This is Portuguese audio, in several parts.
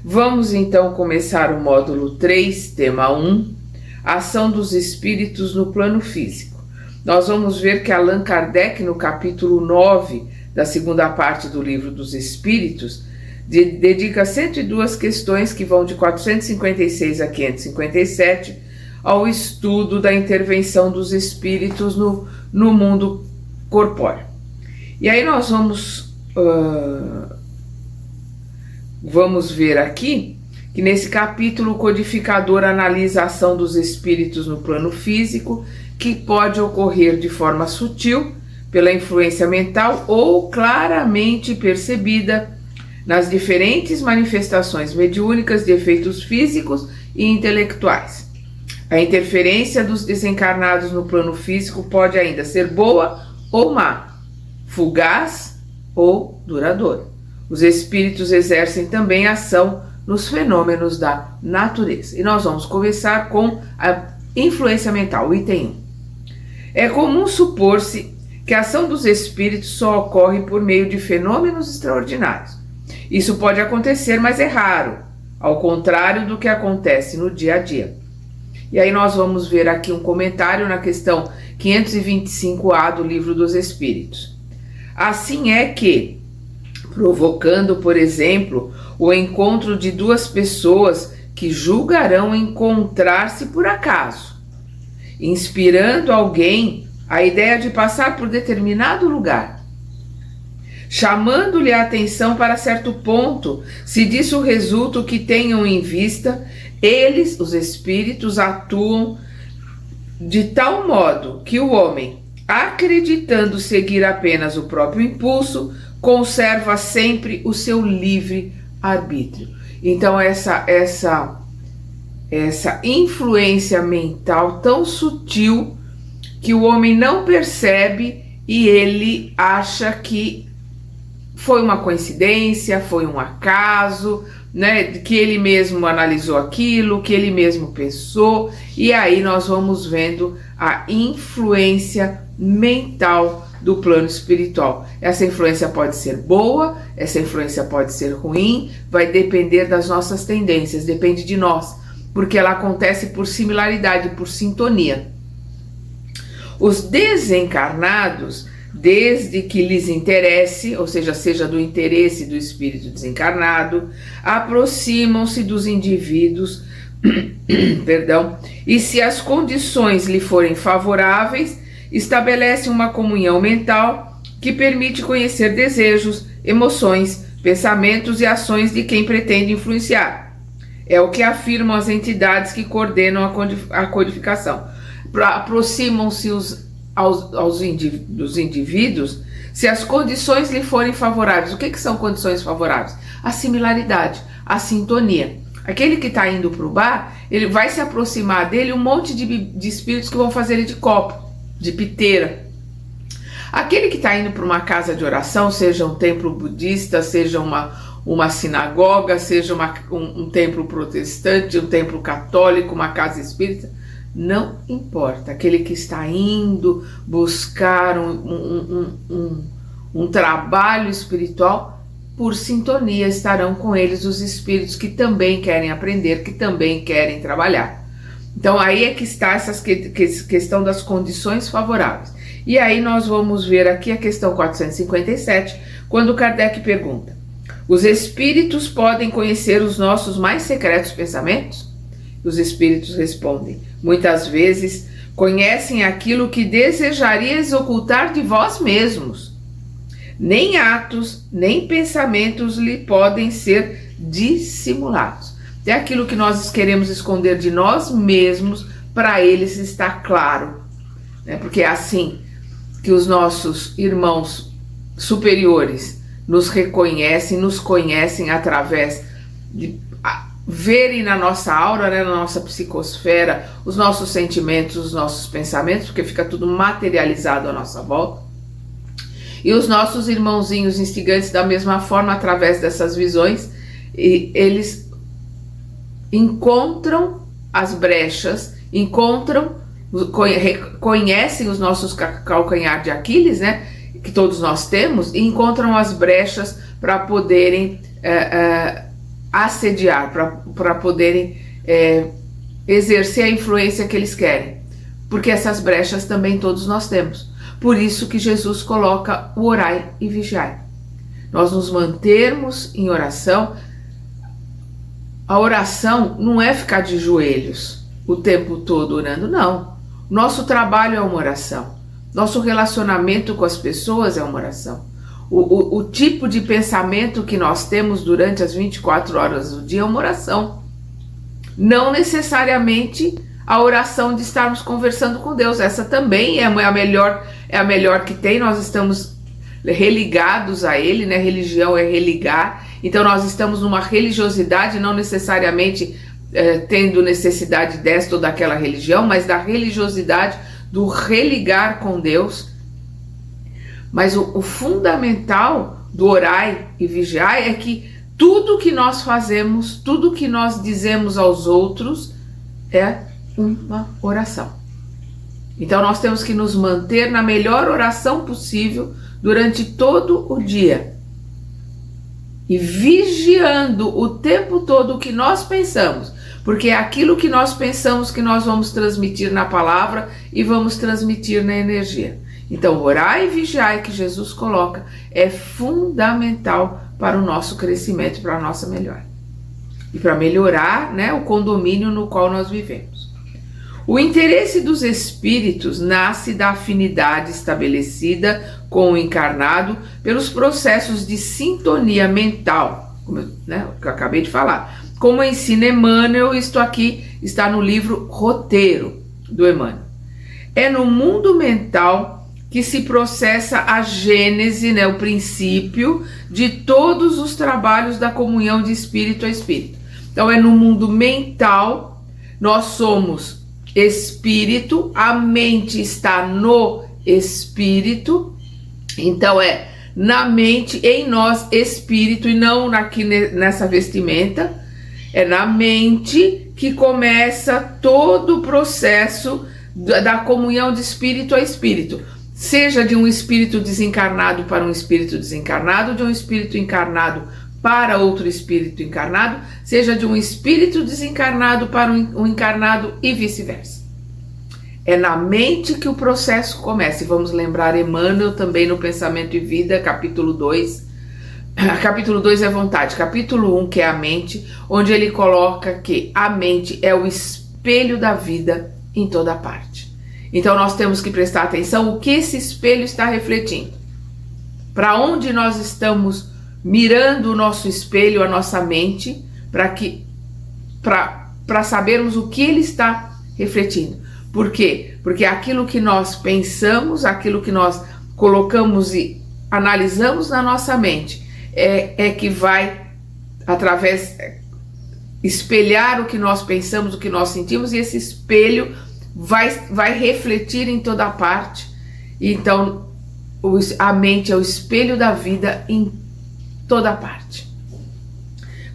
Vamos então começar o módulo 3, tema 1, ação dos espíritos no plano físico. Nós vamos ver que Allan Kardec, no capítulo 9 da segunda parte do Livro dos Espíritos, dedica 102 questões que vão de 456 a 557 ao estudo da intervenção dos espíritos no mundo corpóreo. E aí nós vamos ver aqui que nesse capítulo o codificador analisa a ação dos espíritos no plano físico, que pode ocorrer de forma sutil, pela influência mental ou claramente percebida nas diferentes manifestações mediúnicas de efeitos físicos e intelectuais. A interferência dos desencarnados no plano físico pode ainda ser boa ou má, fugaz ou duradoura. Os espíritos exercem também ação nos fenômenos da natureza. E nós vamos começar com a influência mental, o item 1. É comum supor-se que a ação dos espíritos só ocorre por meio de fenômenos extraordinários. Isso pode acontecer, mas é raro, ao contrário do que acontece no dia a dia. E aí nós vamos ver aqui um comentário na questão 525A do Livro dos Espíritos. Assim é que, provocando, por exemplo, o encontro de duas pessoas que julgarão encontrar-se por acaso, inspirando alguém a ideia de passar por determinado lugar, chamando-lhe a atenção para certo ponto, se disso resulta o que tenham em vista, eles, os espíritos, atuam de tal modo que o homem, acreditando seguir apenas o próprio impulso, conserva sempre o seu livre arbítrio. Então essa influência mental tão sutil que o homem não percebe e ele acha que foi uma coincidência, foi um acaso, né, que ele mesmo analisou aquilo, que ele mesmo pensou, e aí nós vamos vendo a influência mental do plano espiritual. Essa influência pode ser boa, essa influência pode ser ruim, vai depender das nossas tendências, depende de nós, porque ela acontece por similaridade, por sintonia. Os desencarnados, desde que lhes interesse, ou seja do interesse do espírito desencarnado, aproximam-se dos indivíduos, e se as condições lhe forem favoráveis, estabelecem uma comunhão mental que permite conhecer desejos, emoções, pensamentos e ações de quem pretende influenciar. É o que afirmam as entidades que coordenam a codificação. Aproximam-se dos indivíduos se as condições lhe forem favoráveis. O que são condições favoráveis? A similaridade, a sintonia. Aquele que está indo para o bar, ele vai se aproximar dele um monte de espíritos que vão fazer ele de copo, de piteira. Aquele que está indo para uma casa de oração, seja um templo budista, seja uma sinagoga, seja um templo protestante, um templo católico, uma casa espírita, não importa. Aquele que está indo buscar um trabalho espiritual, por sintonia estarão com eles os espíritos que também querem aprender, que também querem trabalhar. Então aí é que está essa questão das condições favoráveis. E aí nós vamos ver aqui a questão 457, quando Kardec pergunta: os espíritos podem conhecer os nossos mais secretos pensamentos? Os espíritos respondem: muitas vezes conhecem aquilo que desejarias ocultar de vós mesmos. Nem atos, nem pensamentos lhe podem ser dissimulados. É aquilo que nós queremos esconder de nós mesmos, para eles está claro, né? Porque é assim que os nossos irmãos superiores nos reconhecem, nos conhecem através de verem na nossa aura, né, na nossa psicosfera, os nossos sentimentos, os nossos pensamentos, porque fica tudo materializado à nossa volta. E os nossos irmãozinhos instigantes, da mesma forma, através dessas visões, eles encontram as brechas, conhecem os nossos calcanhar de Aquiles, né, que todos nós temos, e encontram as brechas para poderem assediar, para poderem exercer a influência que eles querem. Porque essas brechas também todos nós temos. Por isso que Jesus coloca o orai e vigiai. Nós nos mantermos em oração. A oração não é ficar de joelhos o tempo todo orando, não. Nosso trabalho é uma oração. Nosso relacionamento com as pessoas é uma oração. O tipo de pensamento que nós temos durante as 24 horas do dia é uma oração. Não necessariamente a oração de estarmos conversando com Deus. Essa também é a melhor que tem. Nós estamos religados a Ele, né? Religião é religar. Então nós estamos numa religiosidade, não necessariamente tendo necessidade desta ou daquela religião, mas da religiosidade, do religar com Deus. Mas o fundamental do orai e vigiai é que tudo que nós fazemos, tudo que nós dizemos aos outros é uma oração. Então nós temos que nos manter na melhor oração possível durante todo o dia. E vigiando o tempo todo o que nós pensamos, porque é aquilo que nós pensamos que nós vamos transmitir na palavra e vamos transmitir na energia. Então, orar e vigiar que Jesus coloca é fundamental para o nosso crescimento, para a nossa melhora. E para melhorar, né, o condomínio no qual nós vivemos. O interesse dos espíritos nasce da afinidade estabelecida com o encarnado pelos processos de sintonia mental, como que eu acabei de falar. Como ensina Emmanuel, isto aqui está no livro Roteiro do Emmanuel. É no mundo mental que se processa a gênese, né, o princípio de todos os trabalhos da comunhão de espírito a espírito. Então é no mundo mental, nós somos espírito, a mente está no espírito, então é na mente, em nós, espírito, e não aqui nessa vestimenta, é na mente que começa todo o processo da comunhão de espírito a espírito. Seja de um espírito desencarnado para um espírito desencarnado, de um espírito encarnado para outro espírito encarnado, seja de um espírito desencarnado para um encarnado e vice-versa. É na mente que o processo começa. E vamos lembrar Emmanuel também no Pensamento e Vida, capítulo 2. Capítulo 2 é vontade. Capítulo 1, que é a mente, onde ele coloca que a mente é o espelho da vida em toda parte. Então nós temos que prestar atenção o que esse espelho está refletindo. Para onde nós estamos mirando o nosso espelho, a nossa mente, para sabermos o que ele está refletindo. Por quê? Porque aquilo que nós pensamos, aquilo que nós colocamos e analisamos na nossa mente, é que vai, espelhar o que nós pensamos, o que nós sentimos, e esse espelho vai refletir em toda parte. Então a mente é o espelho da vida em toda parte.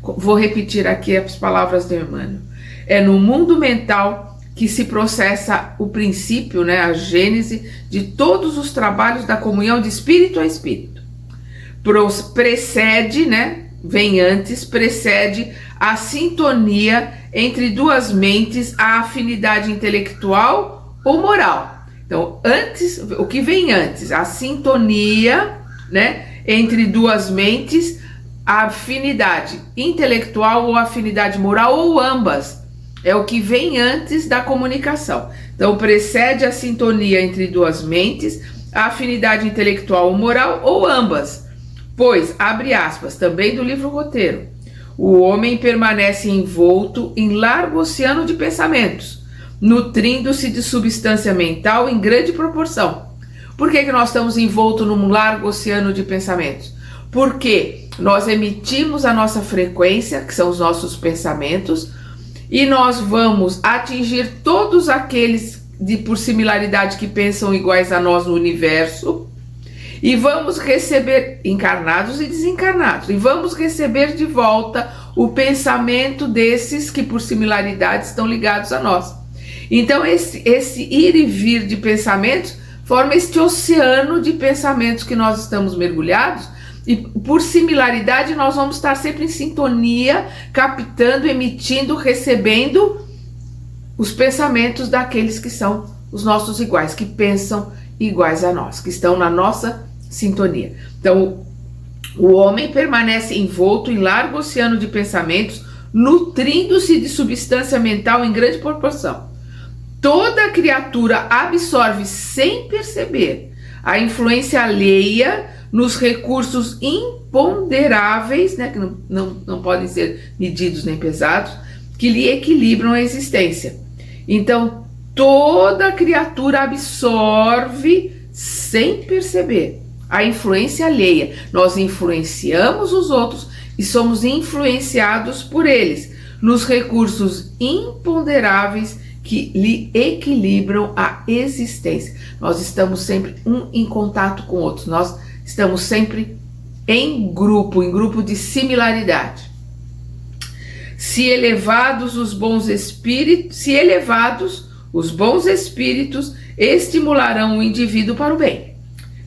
Vou repetir aqui as palavras de Emmanuel. É no mundo mental que se processa o princípio, né, a gênese de todos os trabalhos da comunhão de espírito a espírito. Precede, né, vem antes, precede a sintonia entre duas mentes, a afinidade intelectual ou moral. Então, antes, o que vem antes? A sintonia, né, entre duas mentes, a afinidade intelectual ou afinidade moral, ou ambas. É o que vem antes da comunicação. Então, precede a sintonia entre duas mentes, a afinidade intelectual ou moral, ou ambas. Pois, abre aspas, também do livro Roteiro, o homem permanece envolto em largo oceano de pensamentos, nutrindo-se de substância mental em grande proporção. Por que nós estamos envoltos num largo oceano de pensamentos? Porque nós emitimos a nossa frequência, que são os nossos pensamentos, e nós vamos atingir todos aqueles por similaridade que pensam iguais a nós no universo, e vamos receber, encarnados e desencarnados, e vamos receber de volta o pensamento desses que por similaridade estão ligados a nós. Então esse ir e vir de pensamentos forma este oceano de pensamentos que nós estamos mergulhados, e por similaridade nós vamos estar sempre em sintonia, captando, emitindo, recebendo os pensamentos daqueles que são os nossos iguais, que pensam iguais a nós, que estão na nossa sintonia. Então, o homem permanece envolto em largo oceano de pensamentos, nutrindo-se de substância mental em grande proporção. Toda criatura absorve sem perceber a influência alheia nos recursos imponderáveis, né, que não podem ser medidos nem pesados, que lhe equilibram a existência. Então, toda criatura absorve sem perceber a influência alheia. Nós influenciamos os outros e somos influenciados por eles nos recursos imponderáveis que lhe equilibram a existência. Nós estamos sempre um em contato com outros, nós estamos sempre em grupo de similaridade. Se elevados os bons espíritos estimularão o indivíduo para o bem.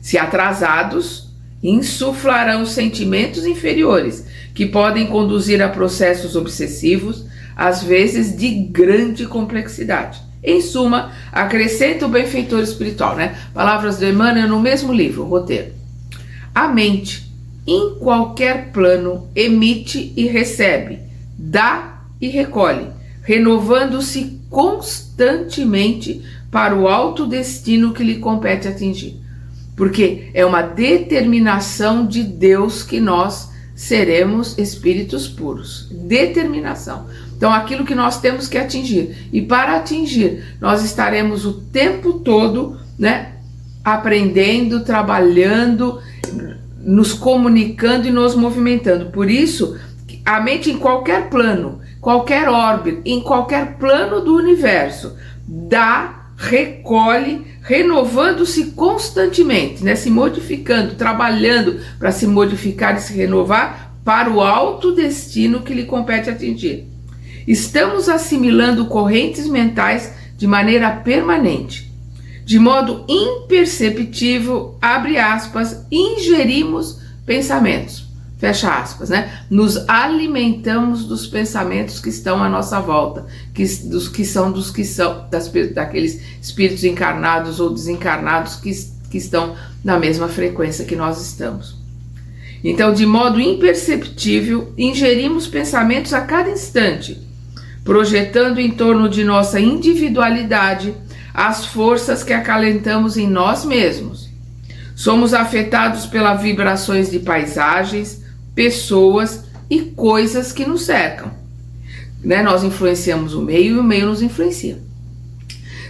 Se atrasados, insuflarão sentimentos inferiores, que podem conduzir a processos obsessivos, às vezes de grande complexidade. Em suma, acrescenta o benfeitor espiritual, né? Palavras do Emmanuel no mesmo livro, o roteiro. A mente, em qualquer plano, emite e recebe, dá e recolhe, renovando-se constantemente para o alto destino que lhe compete atingir. Porque é uma determinação de Deus que nós seremos espíritos puros. Determinação. Então, aquilo que nós temos que atingir. E para atingir, nós estaremos o tempo todo, né, aprendendo, trabalhando, nos comunicando e nos movimentando. Por isso, a mente em qualquer plano, qualquer órbita, em qualquer plano do universo, dá, recolhe, renovando-se constantemente, né, se modificando, trabalhando para se modificar e se renovar para o alto destino que lhe compete atingir. Estamos assimilando correntes mentais de maneira permanente. De modo imperceptível, abre aspas, ingerimos pensamentos, fecha aspas, né? Nos alimentamos dos pensamentos que estão à nossa volta, daqueles espíritos encarnados ou desencarnados que estão na mesma frequência que nós estamos. Então, de modo imperceptível, ingerimos pensamentos a cada instante, projetando em torno de nossa individualidade as forças que acalentamos em nós mesmos. Somos afetados pelas vibrações de paisagens, pessoas e coisas que nos cercam. Né? Nós influenciamos o meio e o meio nos influencia.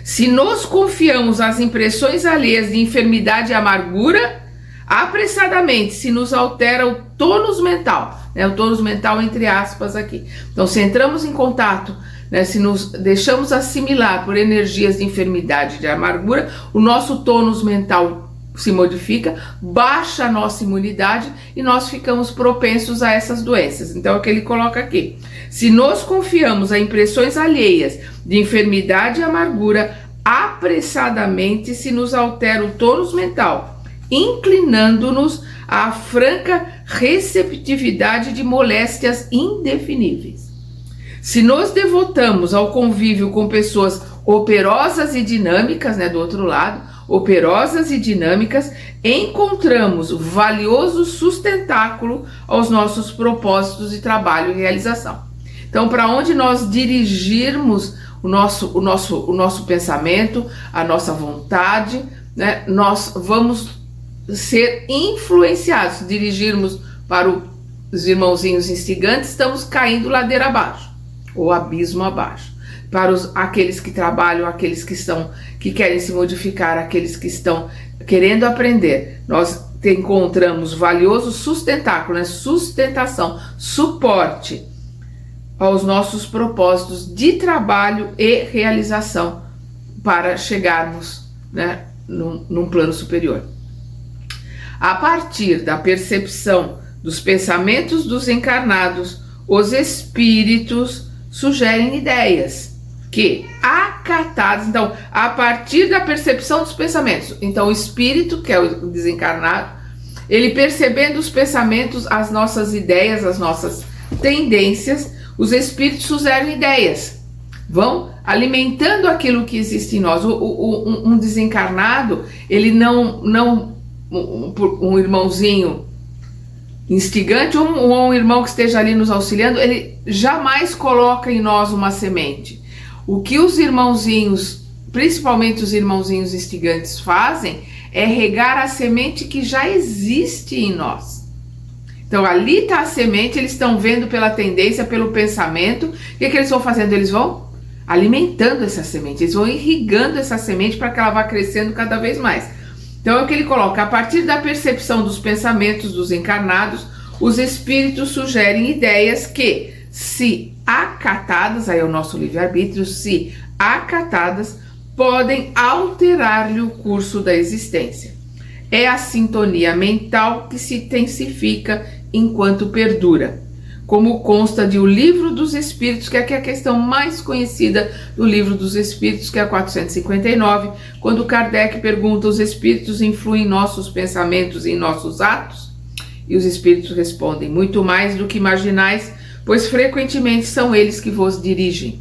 Se nos confiamos às impressões alheias de enfermidade e amargura, apressadamente se nos altera o tônus mental, né? O tônus mental entre aspas aqui. Então, se entramos em contato, né, se nos deixamos assimilar por energias de enfermidade e de amargura, o nosso tônus mental se modifica, baixa a nossa imunidade e nós ficamos propensos a essas doenças. Então, é o que ele coloca aqui. Se nos confiamos a impressões alheias de enfermidade e amargura, apressadamente se nos altera o tônus mental, inclinando-nos à franca receptividade de moléstias indefiníveis. Se nos devotamos ao convívio com pessoas operosas e dinâmicas, né, do outro lado, operosas e dinâmicas, encontramos valioso sustentáculo aos nossos propósitos de trabalho e realização. Então, para onde nós dirigirmos o nosso pensamento, a nossa vontade, né, nós vamos ser influenciados. Se dirigirmos para os irmãozinhos instigantes, estamos caindo ladeira abaixo, ou abismo abaixo. Para aqueles que trabalham, aqueles que querem se modificar, aqueles que estão querendo aprender, nós encontramos valioso sustentáculo, né? Sustentação, suporte aos nossos propósitos de trabalho e realização para chegarmos, né, num plano superior. A partir da percepção dos pensamentos dos encarnados, os espíritos sugerem ideias, que acatadas, então, a partir da percepção dos pensamentos. Então, o espírito, que é o desencarnado, ele percebendo os pensamentos, as nossas ideias, as nossas tendências, os espíritos sugerem ideias, vão alimentando aquilo que existe em nós. Um desencarnado, ele não um irmãozinho instigante ou um irmão que esteja ali nos auxiliando, ele jamais coloca em nós uma semente. O que os irmãozinhos, principalmente os irmãozinhos instigantes, fazem é regar a semente que já existe em nós. Então ali está a semente, eles estão vendo pela tendência, pelo pensamento. O que eles vão fazendo? Eles vão alimentando essa semente, eles vão irrigando essa semente para que ela vá crescendo cada vez mais. Então é o que ele coloca: a partir da percepção dos pensamentos dos encarnados, os espíritos sugerem ideias que, se acatadas, aí é o nosso livre-arbítrio, se acatadas, podem alterar-lhe o curso da existência. É a sintonia mental que se intensifica enquanto perdura, como consta de O Livro dos Espíritos, que aqui é a questão mais conhecida do Livro dos Espíritos, que é a 459, quando Kardec pergunta: os espíritos influem em nossos pensamentos e em nossos atos? E os espíritos respondem: muito mais do que imaginais, pois frequentemente são eles que vos dirigem.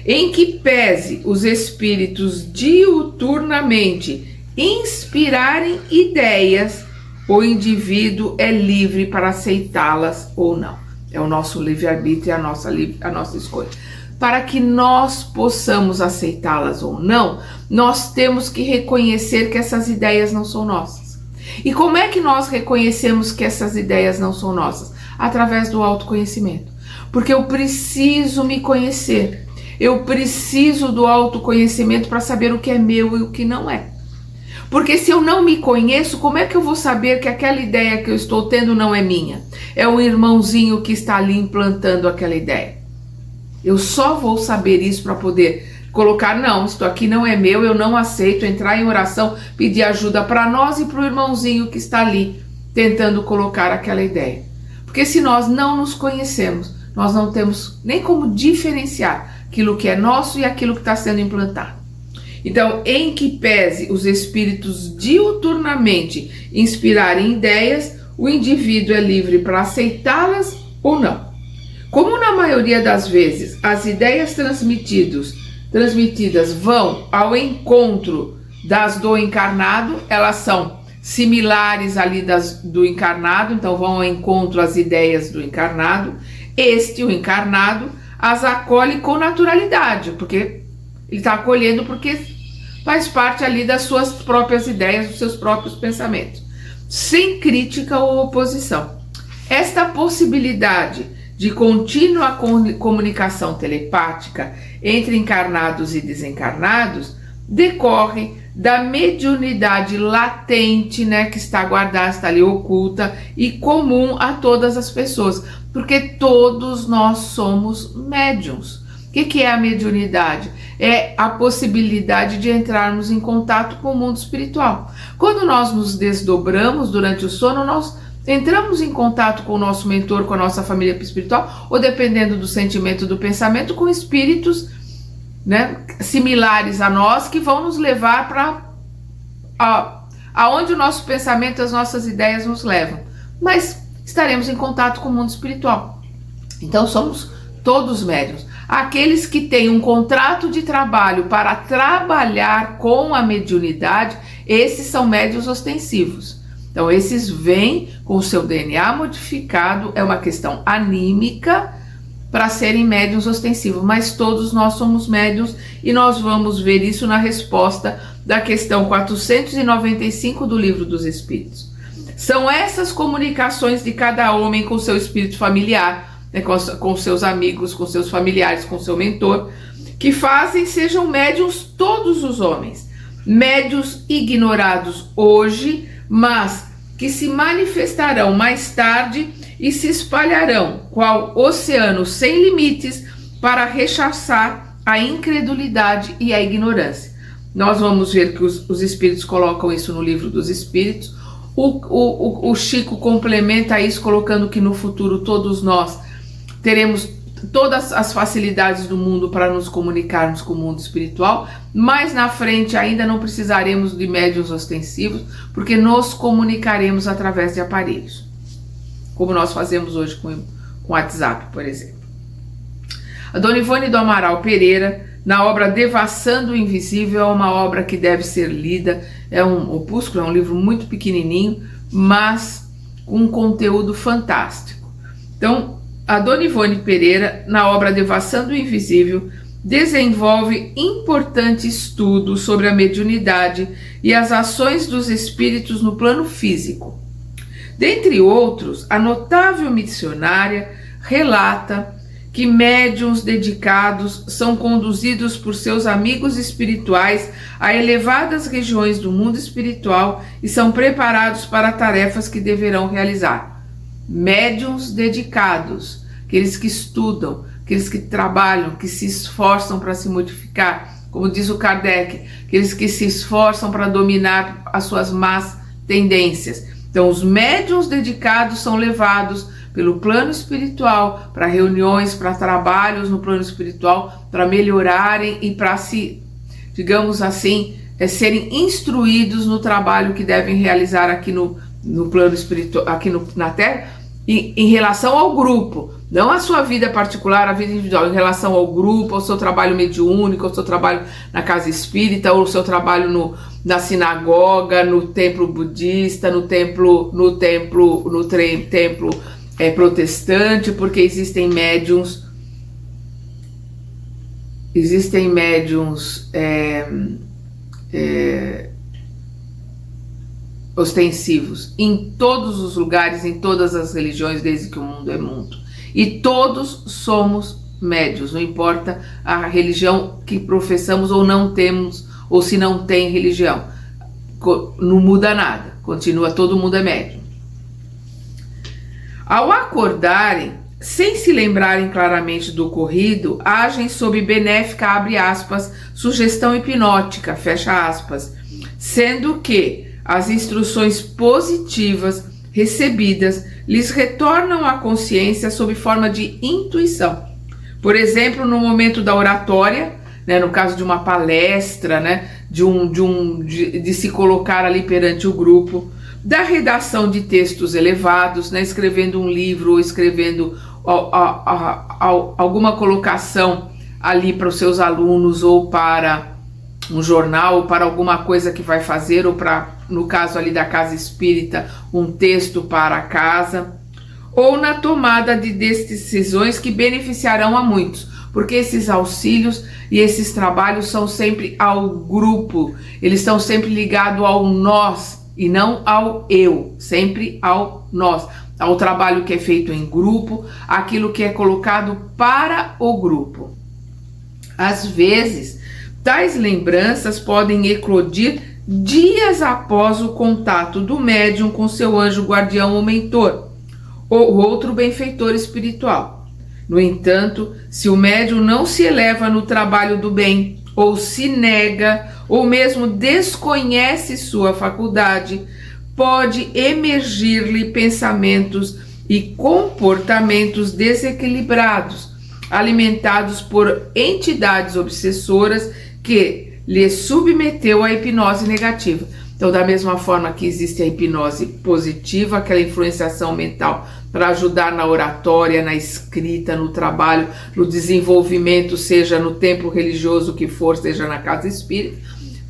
Em que pese os espíritos diuturnamente inspirarem ideias, o indivíduo é livre para aceitá-las ou não. É o nosso livre-arbítrio e a nossa escolha. Para que nós possamos aceitá-las ou não, nós temos que reconhecer que essas ideias não são nossas. E como é que nós reconhecemos que essas ideias não são nossas? Através do autoconhecimento. Porque eu preciso me conhecer. Eu preciso do autoconhecimento para saber o que é meu e o que não é. Porque se eu não me conheço, como é que eu vou saber que aquela ideia que eu estou tendo não é minha? É o irmãozinho que está ali implantando aquela ideia. Eu só vou saber isso para poder colocar: não, isto aqui não é meu, eu não aceito, entrar em oração, pedir ajuda para nós e para o irmãozinho que está ali tentando colocar aquela ideia. Porque se nós não nos conhecemos, nós não temos nem como diferenciar aquilo que é nosso e aquilo que está sendo implantado. Então, em que pese os espíritos diuturnamente inspirarem ideias, o indivíduo é livre para aceitá-las ou não. Como na maioria das vezes as ideias transmitidas vão ao encontro das do encarnado, elas são similares ali das do encarnado, então vão ao encontro as ideias do encarnado. O encarnado, as acolhe com naturalidade, porque ele está acolhendo porque faz parte ali das suas próprias ideias, dos seus próprios pensamentos, sem crítica ou oposição. Esta possibilidade de contínua comunicação telepática entre encarnados e desencarnados decorre da mediunidade latente, né, que está guardada, está ali oculta e comum a todas as pessoas, porque todos nós somos médiuns. O que é a mediunidade? É a possibilidade de entrarmos em contato com o mundo espiritual. Quando nós nos desdobramos durante o sono, nós entramos em contato com o nosso mentor, com a nossa família espiritual, ou dependendo do sentimento, do pensamento, com espíritos, né, similares a nós, que vão nos levar para aonde o nosso pensamento, as nossas ideias nos levam. Mas estaremos em contato com o mundo espiritual. Então somos todos médiuns. Aqueles que têm um contrato de trabalho para trabalhar com a mediunidade, esses são médiuns ostensivos. Então esses vêm com o seu DNA modificado, é uma questão anímica, para serem médiuns ostensivos, mas todos nós somos médiuns e nós vamos ver isso na resposta da questão 495 do Livro dos Espíritos. São essas comunicações de cada homem com seu espírito familiar, né, com seus amigos, com seus familiares, com seu mentor, que fazem sejam médiuns todos os homens, médiuns ignorados hoje, mas que se manifestarão mais tarde e se espalharão, qual oceano sem limites, para rechaçar a incredulidade e a ignorância. Nós vamos ver que os espíritos colocam isso no Livro dos Espíritos. O Chico complementa isso colocando que no futuro todos nós teremos todas as facilidades do mundo para nos comunicarmos com o mundo espiritual, mas na frente ainda não precisaremos de médiuns ostensivos, porque nos comunicaremos através de aparelhos, como nós fazemos hoje com o WhatsApp, por exemplo. A Dona Ivone do Amaral Pereira, na obra Devassando o Invisível, é uma obra que deve ser lida, é um opúsculo, é um livro muito pequenininho, mas com um conteúdo fantástico. Então, a Dona Ivone Pereira, na obra Devassando o Invisível, desenvolve importante estudo sobre a mediunidade e as ações dos espíritos no plano físico. Dentre outros, a notável missionária relata que médiuns dedicados são conduzidos por seus amigos espirituais a elevadas regiões do mundo espiritual e são preparados para tarefas que deverão realizar. Médiuns dedicados, aqueles que estudam, aqueles que trabalham, que se esforçam para se modificar, como diz o Kardec, aqueles que se esforçam para dominar as suas más tendências. Então, os médiuns dedicados são levados pelo plano espiritual para reuniões, para trabalhos no plano espiritual, para melhorarem e para se, digamos assim, serem instruídos no trabalho que devem realizar aqui no plano espiritual, aqui na Terra, e em relação ao grupo, não a sua vida particular, a vida individual, em relação ao grupo, ao seu trabalho mediúnico, ao seu trabalho na casa espírita, ou ao seu trabalho na sinagoga, no templo budista, no templo protestante, porque existem médiuns ostensivos em todos os lugares, em todas as religiões, desde que o mundo é mundo. E todos somos médiuns, não importa a religião que professamos ou não temos, ou se não tem religião. Não muda nada, continua, todo mundo é médium. Ao acordarem, sem se lembrarem claramente do ocorrido, agem sob benéfica, abre aspas, sugestão hipnótica, fecha aspas, sendo que as instruções positivas recebidas lhes retornam à consciência sob forma de intuição. Por exemplo, no momento da oratória, né, no caso de uma palestra, né, de se colocar ali perante o grupo, da redação de textos elevados, né, escrevendo um livro ou escrevendo alguma colocação ali para os seus alunos ou para um jornal ou para alguma coisa que vai fazer, ou para, no caso ali da casa espírita, um texto para a casa, ou na tomada de decisões que beneficiarão a muitos, porque esses auxílios e esses trabalhos são sempre ao grupo, eles estão sempre ligados ao nós e não ao eu, sempre ao nós, ao trabalho que é feito em grupo, aquilo que é colocado para o grupo. Às vezes, tais lembranças podem eclodir dias após o contato do médium com seu anjo guardião ou mentor, ou outro benfeitor espiritual. No entanto, se o médium não se eleva no trabalho do bem, ou se nega, ou mesmo desconhece sua faculdade, pode emergir-lhe pensamentos e comportamentos desequilibrados, alimentados por entidades obsessoras que lhe submeteu à hipnose negativa. Então, da mesma forma que existe a hipnose positiva, aquela influenciação mental para ajudar na oratória, na escrita, no trabalho, no desenvolvimento, seja no templo religioso que for, seja na casa espírita,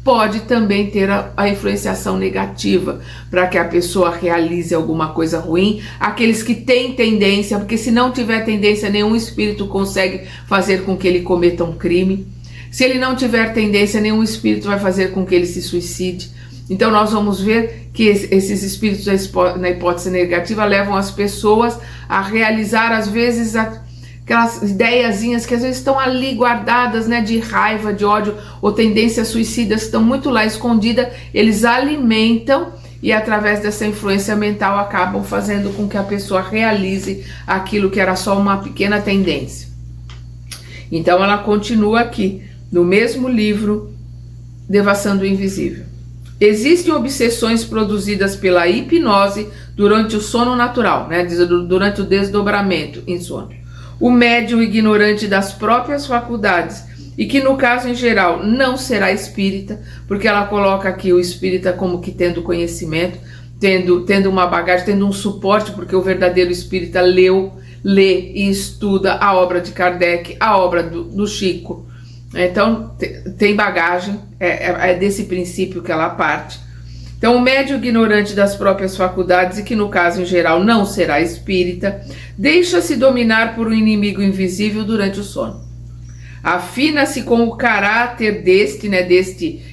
pode também ter a influenciação negativa para que a pessoa realize alguma coisa ruim, aqueles que têm tendência, porque se não tiver tendência, nenhum espírito consegue fazer com que ele cometa um crime. Se ele não tiver tendência, nenhum espírito vai fazer com que ele se suicide. Então nós vamos ver que esses espíritos, na hipótese negativa, levam as pessoas a realizar, às vezes, aquelas ideiazinhas que às vezes estão ali guardadas, né, de raiva, de ódio, ou tendências suicidas, estão muito lá escondidas, eles alimentam e através dessa influência mental acabam fazendo com que a pessoa realize aquilo que era só uma pequena tendência. Então ela continua aqui, no mesmo livro, Devassando o Invisível. Existem obsessões produzidas pela hipnose durante o sono natural, né, durante o desdobramento em sono. o médium ignorante das próprias faculdades, e que no caso em geral não será espírita, porque ela coloca aqui o espírita como que tendo conhecimento, tendo uma bagagem, tendo um suporte, porque o verdadeiro espírita lê e estuda a obra de Kardec, a obra do Chico. Então tem bagagem, é desse princípio que ela parte. Então o médium ignorante das próprias faculdades, e que no caso em geral não será espírita, deixa-se dominar por um inimigo invisível durante o sono. Afina-se com o caráter deste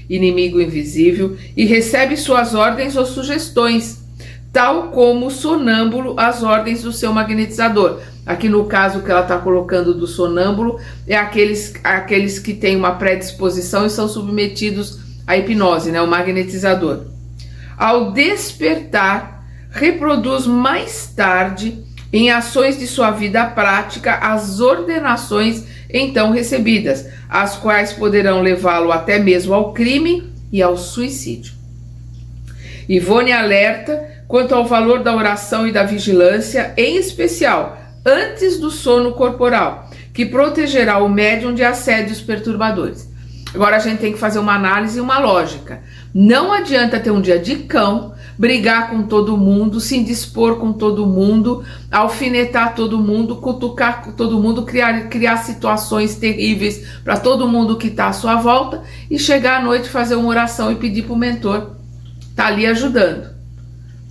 inimigo invisível e recebe suas ordens ou sugestões, tal como o sonâmbulo as ordens do seu magnetizador. Aqui no caso que ela está colocando do sonâmbulo, é aqueles que têm uma predisposição e são submetidos à hipnose, né, o magnetizador. Ao despertar, reproduz mais tarde, em ações de sua vida prática, as ordenações então recebidas, as quais poderão levá-lo até mesmo ao crime e ao suicídio. Ivone alerta quanto ao valor da oração e da vigilância, em especial antes do sono corporal, que protegerá o médium de assédios perturbadores. Agora a gente tem que fazer uma análise e uma lógica. Não adianta ter um dia de cão, brigar com todo mundo, se indispor com todo mundo, alfinetar todo mundo, cutucar todo mundo, criar situações terríveis para todo mundo que está à sua volta e chegar à noite fazer uma oração e pedir para o mentor estar ali ajudando.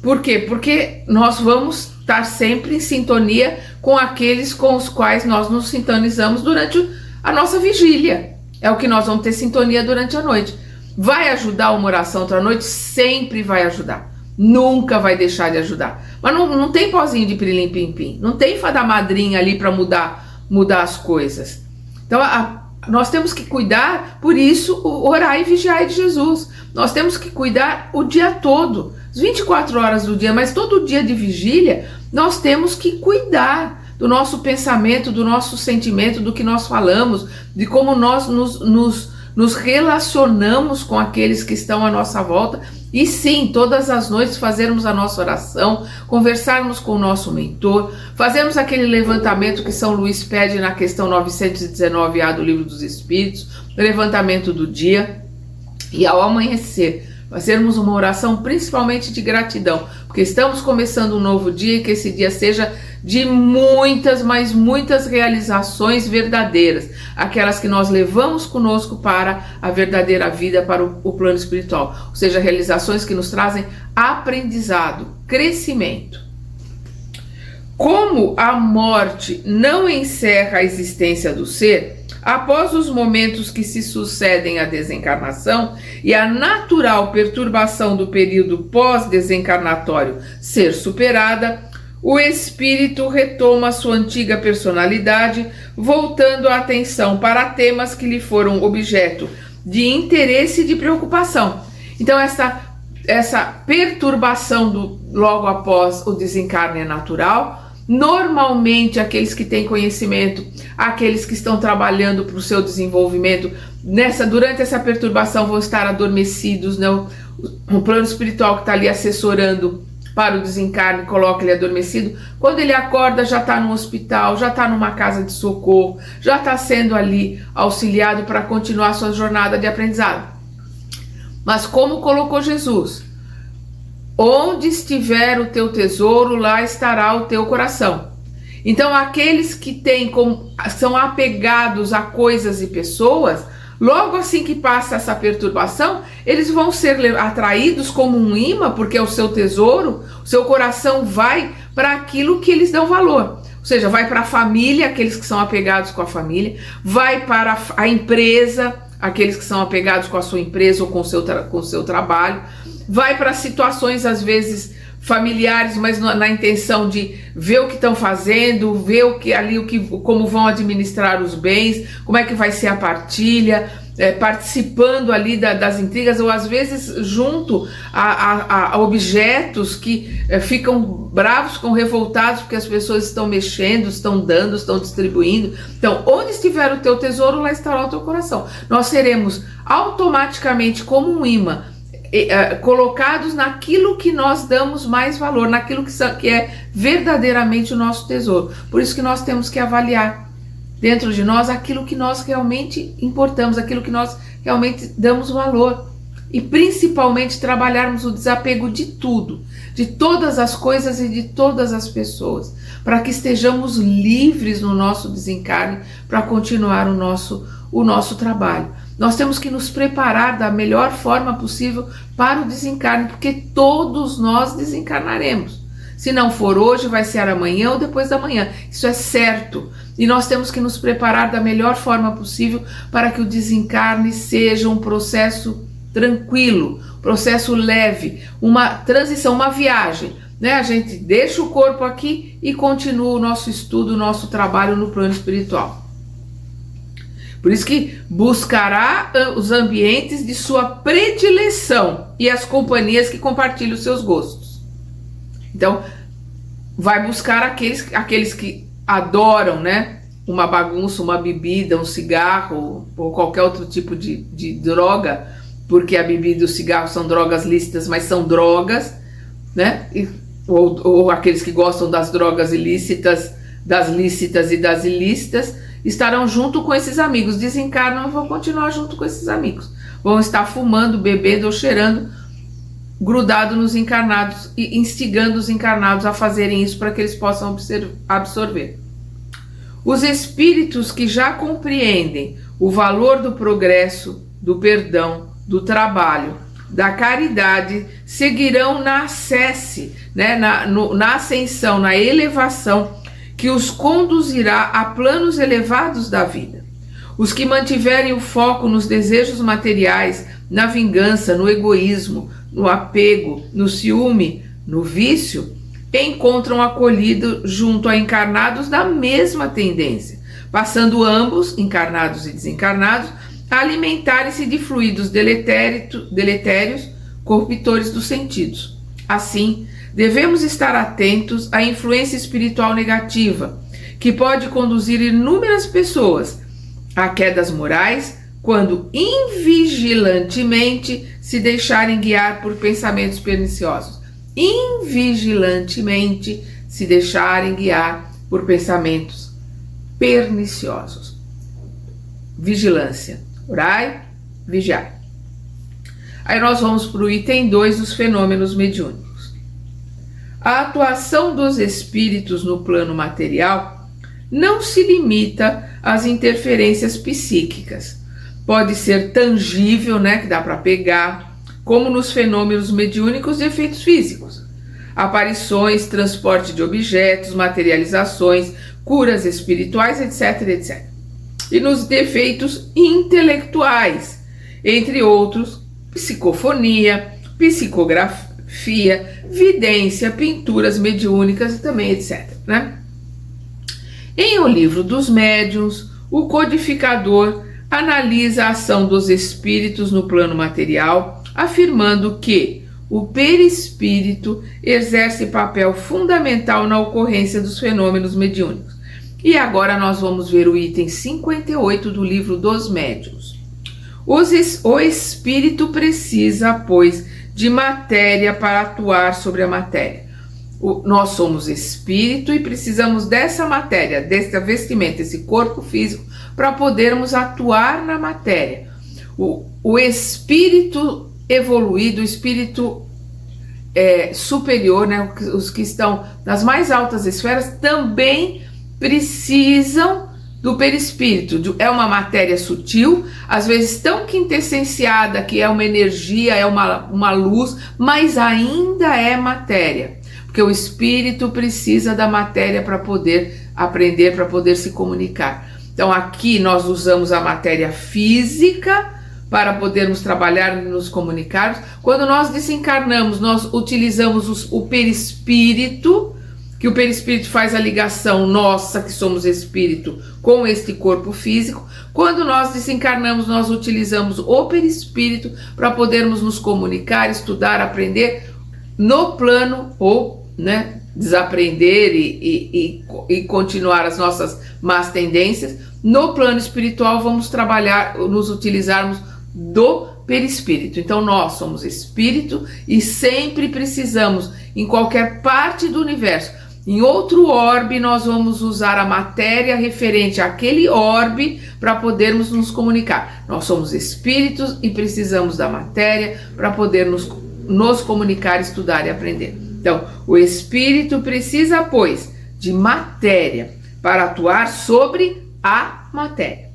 Por quê? Porque nós vamos estar sempre em sintonia com aqueles com os quais nós nos sintonizamos durante a nossa vigília. É o que nós vamos ter sintonia durante a noite. Vai ajudar uma oração outra noite? Sempre vai ajudar. Nunca vai deixar de ajudar. Mas não tem pozinho de pirilim-pim-pim. Não tem fada madrinha ali para mudar as coisas. Então nós temos que cuidar, por isso, orar e vigiar de Jesus. Nós temos que cuidar o dia todo, as 24 horas do dia, mas todo dia de vigília, nós temos que cuidar do nosso pensamento, do nosso sentimento, do que nós falamos, de como nós nos relacionamos com aqueles que estão à nossa volta. E sim, todas as noites fazermos a nossa oração, conversarmos com o nosso mentor, fazermos aquele levantamento que São Luís pede na questão 919A do Livro dos Espíritos, o levantamento do dia, e ao amanhecer fazermos uma oração principalmente de gratidão, porque estamos começando um novo dia e que esse dia seja de muitas, mas muitas realizações verdadeiras, aquelas que nós levamos conosco para a verdadeira vida, para o plano espiritual, ou seja, realizações que nos trazem aprendizado, crescimento. Como a morte não encerra a existência do ser, após os momentos que se sucedem à desencarnação e a natural perturbação do período pós-desencarnatório ser superada, o espírito retoma sua antiga personalidade, voltando a atenção para temas que lhe foram objeto de interesse e de preocupação. Então essa perturbação logo após o desencarne é natural. Normalmente aqueles que têm conhecimento, aqueles que estão trabalhando para o seu desenvolvimento, durante essa perturbação vão estar adormecidos, né? O plano espiritual que está ali assessorando para o desencarne coloca ele adormecido. Quando ele acorda já está no hospital, já está numa casa de socorro, já está sendo ali auxiliado para continuar sua jornada de aprendizado. Mas como colocou Jesus, onde estiver o teu tesouro, lá estará o teu coração. Então aqueles que são apegados a coisas e pessoas, logo assim que passa essa perturbação, eles vão ser atraídos como um imã, porque é o seu tesouro, o seu coração vai para aquilo que eles dão valor. Ou seja, vai para a família, aqueles que são apegados com a família, vai para a empresa, aqueles que são apegados com a sua empresa ou com o seu trabalho, vai para situações às vezes familiares, mas na intenção de ver o que estão fazendo, ver como vão administrar os bens, como é que vai ser a partilha, participando ali das intrigas, ou às vezes junto a objetos que ficam bravos, ficam revoltados porque as pessoas estão mexendo, estão dando, estão distribuindo. Então, onde estiver o teu tesouro, lá estará o teu coração. Nós seremos automaticamente como um imã colocados naquilo que nós damos mais valor, naquilo que é verdadeiramente o nosso tesouro. Por isso que nós temos que avaliar dentro de nós aquilo que nós realmente importamos, aquilo que nós realmente damos valor. E principalmente trabalharmos o desapego de tudo, de todas as coisas e de todas as pessoas, para que estejamos livres no nosso desencarne, para continuar o nosso trabalho. Nós temos que nos preparar da melhor forma possível para o desencarne, porque todos nós desencarnaremos. Se não for hoje, vai ser amanhã ou depois da manhã. Isso é certo. E nós temos que nos preparar da melhor forma possível para que o desencarne seja um processo tranquilo, processo leve, uma transição, uma viagem, né? A gente deixa o corpo aqui e continua o nosso estudo, o nosso trabalho no plano espiritual. Por isso que buscará os ambientes de sua predileção e as companhias que compartilham os seus gostos. Então, vai buscar aqueles que adoram, né? Uma bagunça, uma bebida, um cigarro ou qualquer outro tipo de droga, porque a bebida e o cigarro são drogas lícitas, mas são drogas, né? Ou aqueles que gostam das drogas ilícitas, das lícitas e das ilícitas, estarão junto com esses amigos. Desencarnam e vão continuar junto com esses amigos. Vão estar fumando, bebendo ou cheirando, grudado nos encarnados e instigando os encarnados a fazerem isso para que eles possam absorver. Os espíritos que já compreendem o valor do progresso, do perdão, do trabalho, da caridade, seguirão na acesse, né, na ascensão, na elevação que os conduzirá a planos elevados da vida. Os que mantiverem o foco nos desejos materiais, na vingança, no egoísmo, no apego, no ciúme, no vício, encontram acolhido junto a encarnados da mesma tendência, passando ambos, encarnados e desencarnados, a alimentarem-se de fluidos deletérios, corruptores dos sentidos. Assim, devemos estar atentos à influência espiritual negativa, que pode conduzir inúmeras pessoas a quedas morais, quando invigilantemente se deixarem guiar por pensamentos perniciosos. Invigilantemente se deixarem guiar por pensamentos perniciosos. Vigilância. Orai, vigiai. Aí nós vamos para o item 2 dos fenômenos mediúnicos. A atuação dos espíritos no plano material não se limita às interferências psíquicas. Pode ser tangível, né, que dá para pegar, como nos fenômenos mediúnicos de efeitos físicos. Aparições, transporte de objetos, materializações, curas espirituais, etc, etc. E nos defeitos intelectuais, entre outros, psicofonia, psicografia, vidência, pinturas mediúnicas e também etc, né? Em O Livro dos Médiuns, o codificador analisa a ação dos espíritos no plano material, afirmando que o perispírito exerce papel fundamental na ocorrência dos fenômenos mediúnicos. E agora nós vamos ver o item 58 do Livro dos Médiuns. O espírito precisa, pois, de matéria para atuar sobre a matéria. Nós somos espírito e precisamos dessa matéria, dessa vestimenta, esse corpo físico, para podermos atuar na matéria. O espírito evoluído, o espírito superior, né, os que estão nas mais altas esferas, também precisam do perispírito. É uma matéria sutil, às vezes tão quintessenciada que é uma energia, é uma luz, mas ainda é matéria, porque o espírito precisa da matéria para poder aprender, para poder se comunicar. Então aqui nós usamos a matéria física para podermos trabalhar e nos comunicarmos. Quando nós desencarnamos, nós utilizamos o perispírito, que o perispírito faz a ligação nossa, que somos espírito, com este corpo físico. Quando nós desencarnamos, nós utilizamos o perispírito para podermos nos comunicar, estudar, aprender no plano, ou, né, desaprender e continuar as nossas más tendências. No plano espiritual, vamos trabalhar, nos utilizarmos do perispírito. Então nós somos espírito e sempre precisamos, em qualquer parte do universo, em outro orbe, nós vamos usar a matéria referente àquele orbe para podermos nos comunicar. Nós somos espíritos e precisamos da matéria para poder nos comunicar, estudar e aprender. Então, o espírito precisa, pois, de matéria para atuar sobre a matéria.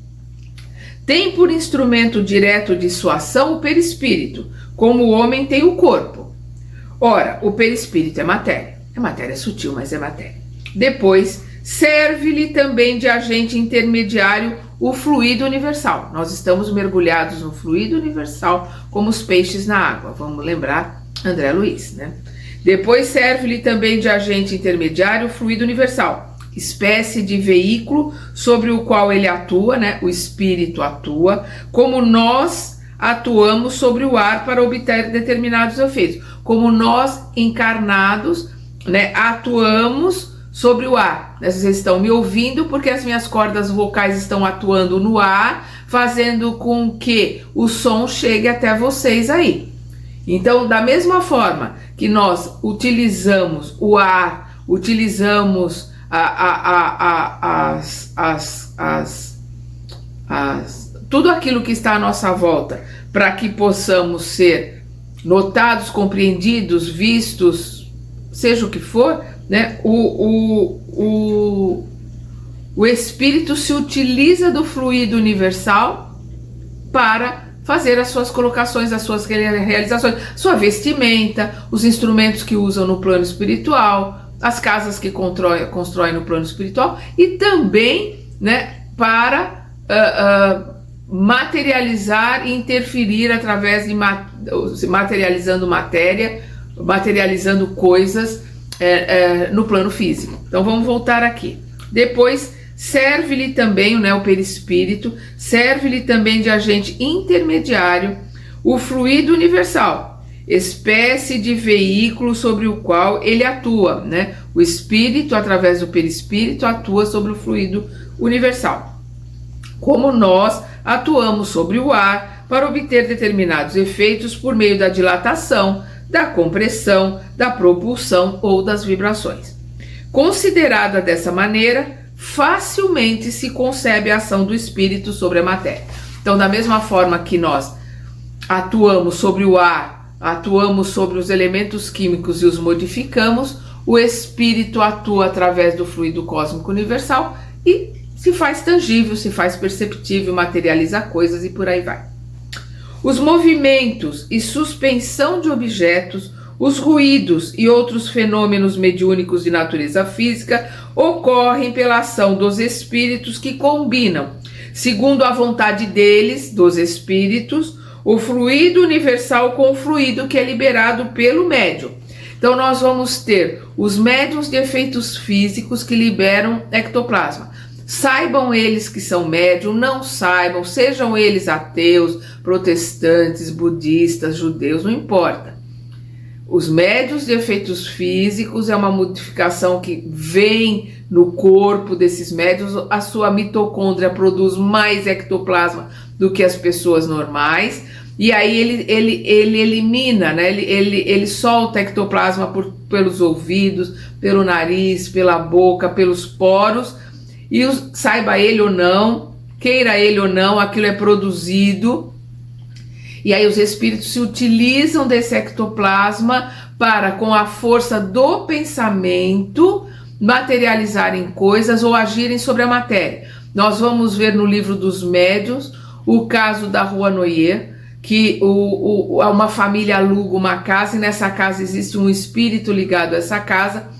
Tem por instrumento direto de sua ação o perispírito, como o homem tem o corpo. Ora, o perispírito é matéria. É matéria sutil, mas é matéria. Depois, serve-lhe também de agente intermediário o fluido universal. Nós estamos mergulhados no fluido universal como os peixes na água. Vamos lembrar André Luiz, né? Depois, serve-lhe também de agente intermediário o fluido universal, espécie de veículo sobre o qual ele atua, né? O espírito atua, como nós atuamos sobre o ar para obter determinados efeitos. Como nós, encarnados, né, atuamos sobre o ar. Vocês estão me ouvindo porque as minhas cordas vocais estão atuando no ar, fazendo com que o som chegue até vocês aí. Então, da mesma forma que nós utilizamos o ar, utilizamos tudo aquilo que está à nossa volta para que possamos ser notados, compreendidos, vistos, seja o que for, né? O espírito se utiliza do fluido universal para fazer as suas colocações, as suas realizações, sua vestimenta, os instrumentos que usam no plano espiritual, as casas que constroem no plano espiritual e também, né, para materializar e interferir através de materializando matéria, materializando coisas no plano físico. Então vamos voltar aqui. Depois, serve-lhe também, né, o perispírito, serve-lhe também de agente intermediário o fluido universal, espécie de veículo sobre o qual ele atua, né? O espírito, através do perispírito, atua sobre o fluido universal. Como nós atuamos sobre o ar para obter determinados efeitos por meio da dilatação, da compressão, da propulsão ou das vibrações. Considerada dessa maneira, facilmente se concebe a ação do espírito sobre a matéria. Então, da mesma forma que nós atuamos sobre o ar, atuamos sobre os elementos químicos e os modificamos, o espírito atua através do fluido cósmico universal e se faz tangível, se faz perceptível, materializa coisas e por aí vai. Os movimentos e suspensão de objetos, os ruídos e outros fenômenos mediúnicos de natureza física ocorrem pela ação dos espíritos que combinam, segundo a vontade deles, dos espíritos, o fluido universal com o fluido que é liberado pelo médium. Então nós vamos ter os médiuns de efeitos físicos que liberam ectoplasma. Saibam eles que são médium, não saibam, sejam eles ateus, protestantes, budistas, judeus, não importa. Os médiuns de efeitos físicos é uma modificação que vem no corpo desses médiuns, a sua mitocôndria produz mais ectoplasma do que as pessoas normais, e aí ele elimina, né? ele solta ectoplasma pelos ouvidos, pelo nariz, pela boca, pelos poros, e saiba ele ou não, queira ele ou não, aquilo é produzido. E aí os espíritos se utilizam desse ectoplasma para, com a força do pensamento, materializarem coisas ou agirem sobre a matéria. Nós vamos ver no livro dos médiuns o caso da Rua Noyer, que uma família aluga uma casa e nessa casa existe um espírito ligado a essa casa.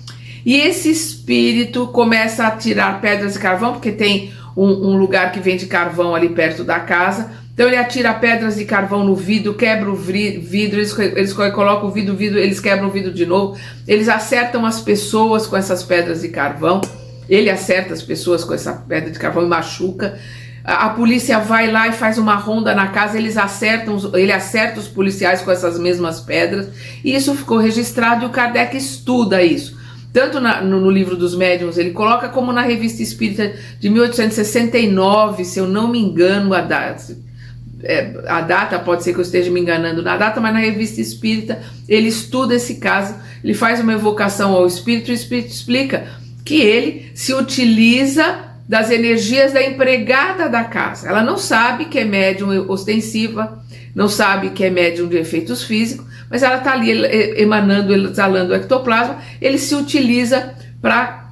E esse espírito começa a tirar pedras de carvão, porque tem um lugar que vende carvão ali perto da casa. Então ele atira pedras de carvão no vidro, quebra o vidro, eles colocam o vidro, eles quebram o vidro de novo. Eles acertam as pessoas com essas pedras de carvão. Ele acerta as pessoas com essa pedra de carvão e machuca. A polícia vai lá e faz uma ronda na casa, ele acerta os policiais com essas mesmas pedras. E isso ficou registrado e o Kardec estuda isso. Tanto no livro dos médiuns, ele coloca, como na Revista Espírita de 1869, se eu não me engano, a data. a data, pode ser que eu esteja me enganando na data, mas na Revista Espírita ele estuda esse caso, ele faz uma evocação ao espírito, o espírito explica que ele se utiliza das energias da empregada da casa. Ela não sabe que é médium ostensiva, não sabe que é médium de efeitos físicos, mas ela está ali emanando, exalando o ectoplasma, ele se utiliza para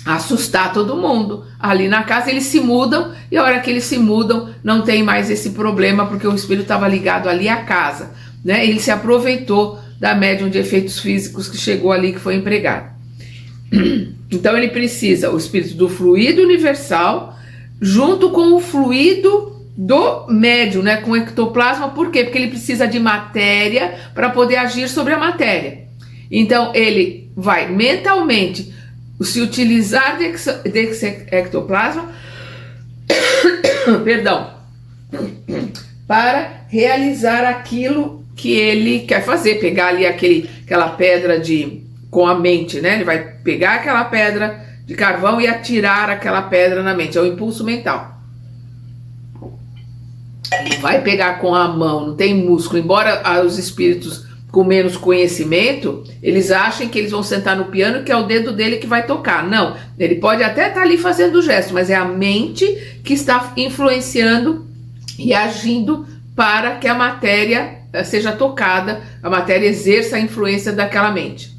assustar todo mundo. Ali na casa eles se mudam, e a hora que eles se mudam não tem mais esse problema, porque o espírito estava ligado ali à casa, né? Ele se aproveitou da médium de efeitos físicos que chegou ali, que foi empregado. Então ele precisa, o espírito do fluido universal, junto com o fluido do médium, né, com o ectoplasma. Por quê? Porque ele precisa de matéria para poder agir sobre a matéria. Então ele vai mentalmente se utilizar desse ectoplasma perdão, para realizar aquilo que ele quer fazer, pegar ali aquela pedra com a mente, né? Ele vai pegar aquela pedra de carvão e atirar aquela pedra na mente, é o impulso mental. Ele vai pegar com a mão, não tem músculo, embora os espíritos com menos conhecimento, eles acham que eles vão sentar no piano, que é o dedo dele que vai tocar. Não, ele pode até estar ali fazendo o gesto, mas é a mente que está influenciando e agindo para que a matéria seja tocada, a matéria exerça a influência daquela mente.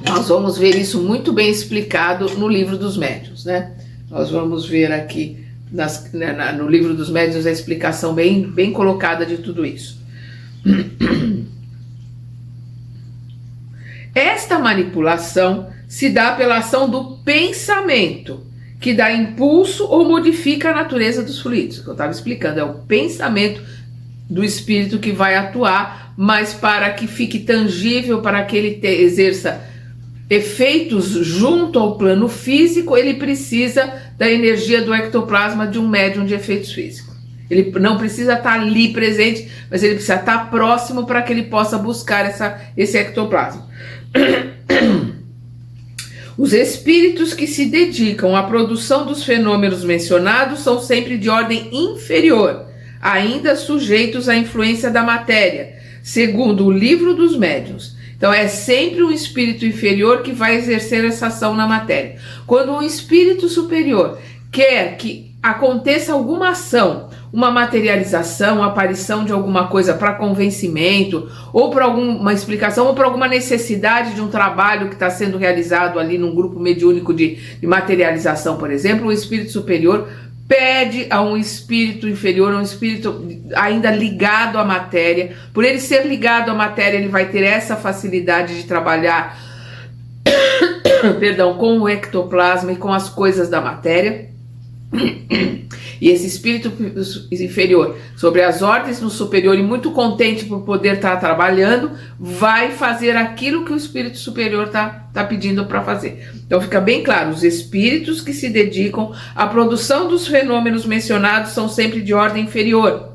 Nós vamos ver isso muito bem explicado no Livro dos Médiuns, né? Nós vamos ver aqui no Livro dos Médiuns a explicação bem colocada de tudo isso. Esta manipulação se dá pela ação do pensamento, que dá impulso ou modifica a natureza dos fluidos. Que eu estava explicando, é o pensamento do espírito que vai atuar, mas para que fique tangível, para que ele exerça efeitos junto ao plano físico, ele precisa da energia do ectoplasma de um médium de efeitos físicos. Ele não precisa estar ali presente, mas ele precisa estar próximo para que ele possa buscar esse ectoplasma. Os espíritos que se dedicam à produção dos fenômenos mencionados são sempre de ordem inferior, ainda sujeitos à influência da matéria, segundo o Livro dos Médiuns. Então é sempre um espírito inferior que vai exercer essa ação na matéria. Quando um espírito superior quer que aconteça alguma ação, uma materialização, uma aparição de alguma coisa para convencimento, ou para alguma explicação, ou para alguma necessidade de um trabalho que está sendo realizado ali num grupo mediúnico de materialização, por exemplo, o espírito superior pede a um espírito inferior, a um espírito ainda ligado à matéria. Por ele ser ligado à matéria, ele vai ter essa facilidade de trabalhar com o ectoplasma e com as coisas da matéria. E esse espírito inferior, sobre as ordens do superior e muito contente por poder estar trabalhando, vai fazer aquilo que o espírito superior está pedindo para fazer. Então fica bem claro, os espíritos que se dedicam à produção dos fenômenos mencionados são sempre de ordem inferior,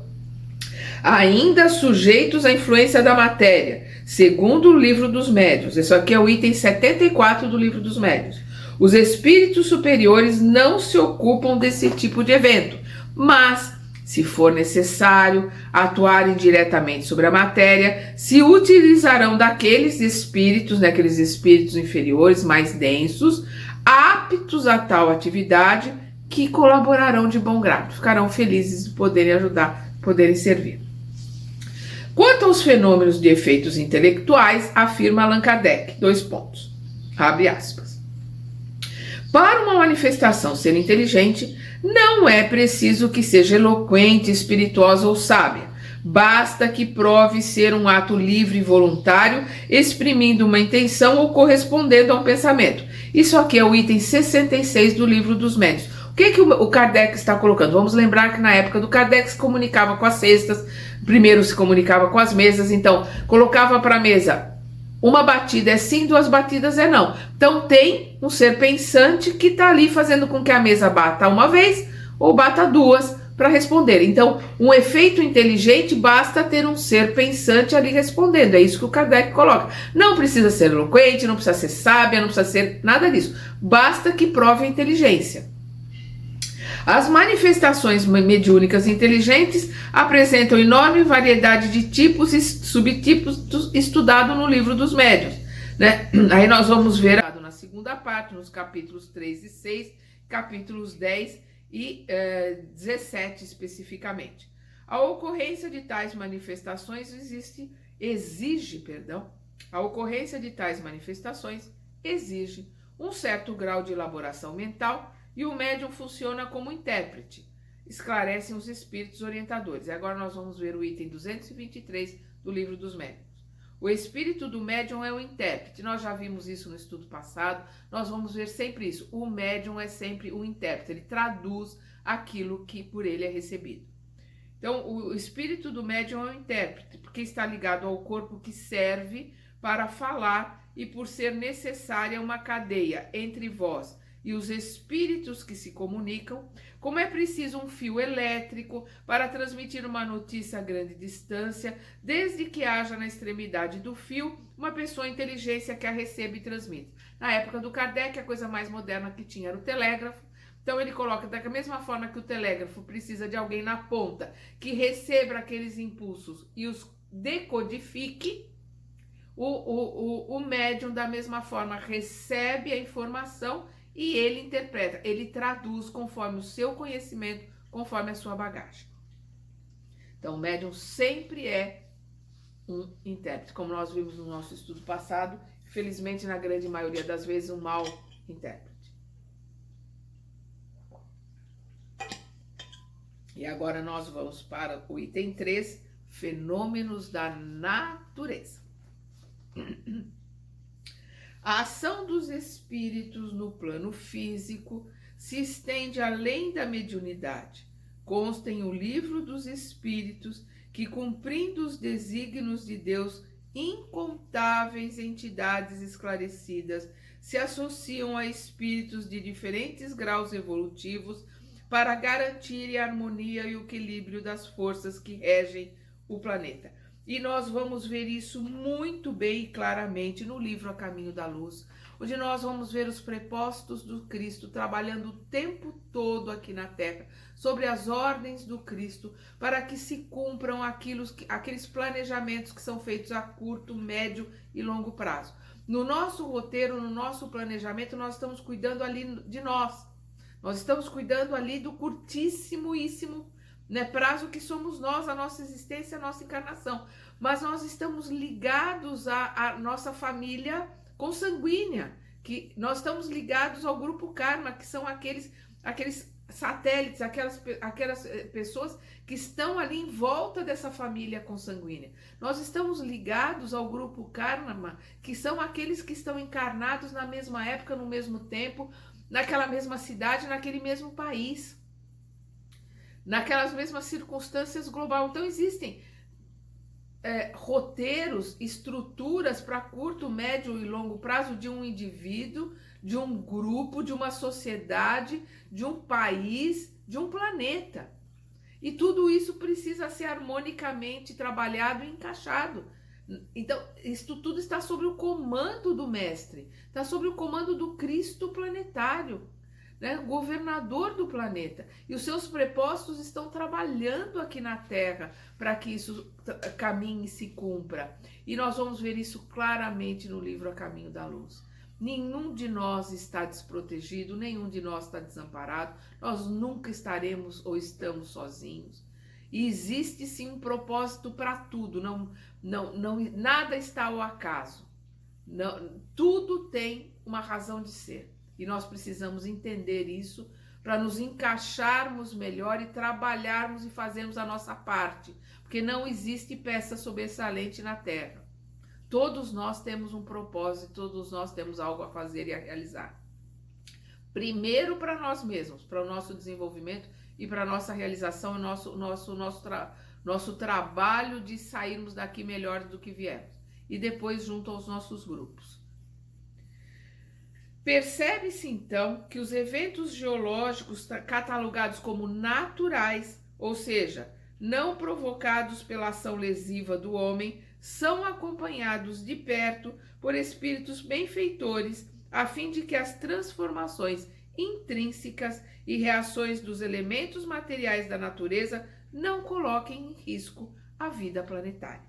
ainda sujeitos à influência da matéria, segundo o Livro dos Médiuns. Isso aqui é o item 74 do Livro dos Médiuns. Os espíritos superiores não se ocupam desse tipo de evento, mas, se for necessário atuarem diretamente sobre a matéria, se utilizarão daqueles espíritos, aqueles espíritos inferiores mais densos, aptos a tal atividade, que colaborarão de bom grado, ficarão felizes de poderem ajudar, poderem servir. Quanto aos fenômenos de efeitos intelectuais, afirma Allan Kardec, 2 pontos, abre aspas. Para uma manifestação ser inteligente, não é preciso que seja eloquente, espirituosa ou sábia. Basta que prove ser um ato livre e voluntário, exprimindo uma intenção ou correspondendo a um pensamento. Isso aqui é o item 66 do Livro dos Médiuns. O que o Kardec está colocando? Vamos lembrar que na época do Kardec se comunicava com as cestas, primeiro se comunicava com as mesas, então colocava para a mesa uma batida é sim, 2 batidas é não. Então tem um ser pensante que está ali fazendo com que a mesa bata uma vez ou bata 2 para responder. Então, um efeito inteligente basta ter um ser pensante ali respondendo. É isso que o Kardec coloca. Não precisa ser eloquente, não precisa ser sábia, não precisa ser nada disso. Basta que prove a inteligência. As manifestações mediúnicas inteligentes apresentam enorme variedade de tipos e subtipos estudado no livro dos médiuns, né? Aí nós vamos ver na segunda parte, nos capítulos 3 e 6, capítulos 10 e 17 especificamente. A ocorrência de tais manifestações exige um certo grau de elaboração mental e o médium funciona como intérprete. Esclarecem os espíritos orientadores. Agora nós vamos ver o item 223 do livro dos médiuns. O espírito do médium é o intérprete. Nós já vimos isso no estudo passado. Nós vamos ver sempre isso. O médium é sempre o intérprete. Ele traduz aquilo que por ele é recebido. Então, o espírito do médium é o intérprete, porque está ligado ao corpo que serve para falar e por ser necessária uma cadeia entre vós e os espíritos que se comunicam, como é preciso um fio elétrico para transmitir uma notícia a grande distância, desde que haja na extremidade do fio uma pessoa inteligência que a receba e transmite. Na época do Kardec, a coisa mais moderna que tinha era o telégrafo. Então ele coloca, da mesma forma que o telégrafo precisa de alguém na ponta que receba aqueles impulsos e os decodifique, o médium da mesma forma recebe a informação e ele interpreta, ele traduz conforme o seu conhecimento, conforme a sua bagagem. Então o médium sempre é um intérprete, como nós vimos no nosso estudo passado, infelizmente na grande maioria das vezes um mau intérprete. E agora nós vamos para o item 3, fenômenos da natureza. A ação dos espíritos no plano físico se estende além da mediunidade. Consta em O Livro dos Espíritos que, cumprindo os desígnios de Deus, incontáveis entidades esclarecidas se associam a espíritos de diferentes graus evolutivos para garantir a harmonia e o equilíbrio das forças que regem o planeta. E nós vamos ver isso muito bem e claramente no livro A Caminho da Luz, onde nós vamos ver os prepostos do Cristo trabalhando o tempo todo aqui na Terra, sobre as ordens do Cristo, para que se cumpram aqueles planejamentos que são feitos a curto, médio e longo prazo. No nosso roteiro, no nosso planejamento, nós estamos cuidando ali de nós. Nós estamos cuidando ali do curtíssimo prazo que somos nós, a nossa existência, a nossa encarnação. Mas nós estamos ligados à nossa família consanguínea, que nós estamos ligados ao grupo karma, que são aqueles satélites, aquelas pessoas que estão ali em volta dessa família consanguínea. Nós estamos ligados ao grupo karma, que são aqueles que estão encarnados na mesma época, no mesmo tempo, naquela mesma cidade, naquele mesmo país, naquelas mesmas circunstâncias globais. Então existem roteiros, estruturas para curto, médio e longo prazo de um indivíduo, de um grupo, de uma sociedade, de um país, de um planeta. E tudo isso precisa ser harmonicamente trabalhado e encaixado. Então, isso tudo está sob o comando do Mestre, está sob o comando do Cristo planetário, né? Governador do planeta. E os seus prepostos estão trabalhando aqui na Terra para que isso caminhe e se cumpra. E nós vamos ver isso claramente no livro A Caminho da Luz. Nenhum de nós está desprotegido, nenhum de nós está desamparado, nós nunca estaremos ou estamos sozinhos. E existe sim um propósito para tudo, nada está ao acaso, tudo tem uma razão de ser. E nós precisamos entender isso para nos encaixarmos melhor e trabalharmos e fazermos a nossa parte, porque não existe peça sobressalente na Terra. Todos nós temos um propósito, todos nós temos algo a fazer e a realizar. Primeiro para nós mesmos, para o nosso desenvolvimento e para a nossa realização, nosso trabalho de sairmos daqui melhores do que viemos. E depois junto aos nossos grupos. Percebe-se então que os eventos geológicos catalogados como naturais, ou seja, não provocados pela ação lesiva do homem, são acompanhados de perto por espíritos benfeitores, a fim de que as transformações intrínsecas e reações dos elementos materiais da natureza não coloquem em risco a vida planetária.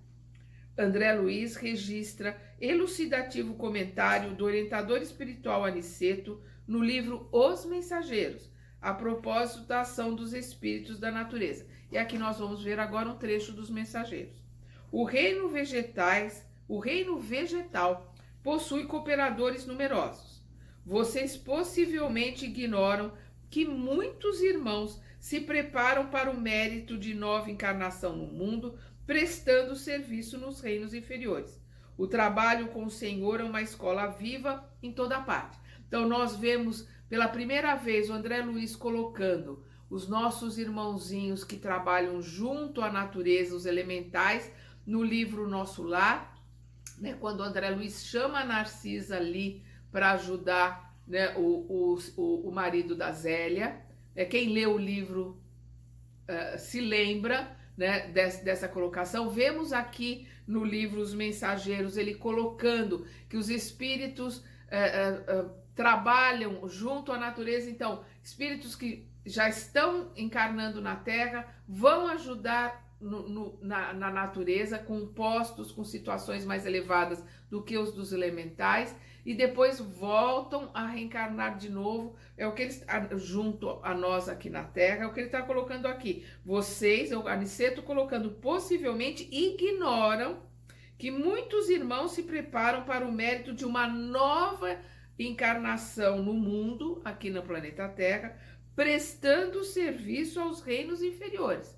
André Luiz registra elucidativo comentário do orientador espiritual Aniceto no livro Os Mensageiros, a propósito da ação dos espíritos da natureza. E aqui nós vamos ver agora um trecho dos mensageiros. O reino vegetal possui cooperadores numerosos. Vocês possivelmente ignoram que muitos irmãos se preparam para o mérito de nova encarnação no mundo, prestando serviço nos reinos inferiores. O trabalho com o Senhor é uma escola viva em toda parte. Então nós vemos pela primeira vez o André Luiz colocando os nossos irmãozinhos que trabalham junto à natureza, os elementais, no livro Nosso Lar, né, quando o André Luiz chama a Narcisa ali para ajudar, né, o marido da Zélia. Quem lê o livro se lembra, né, dessa colocação. Vemos aqui no livro Os Mensageiros ele colocando que os espíritos trabalham junto à natureza. Então, espíritos que já estão encarnando na Terra vão ajudar na natureza, com postos, com situações mais elevadas do que os dos elementais, e depois voltam a reencarnar de novo. É o que eles, junto a nós aqui na Terra, é o que ele está colocando aqui. Vocês, o Aniceto colocando, possivelmente ignoram que muitos irmãos se preparam para o mérito de uma nova encarnação no mundo, aqui no planeta Terra, prestando serviço aos reinos inferiores.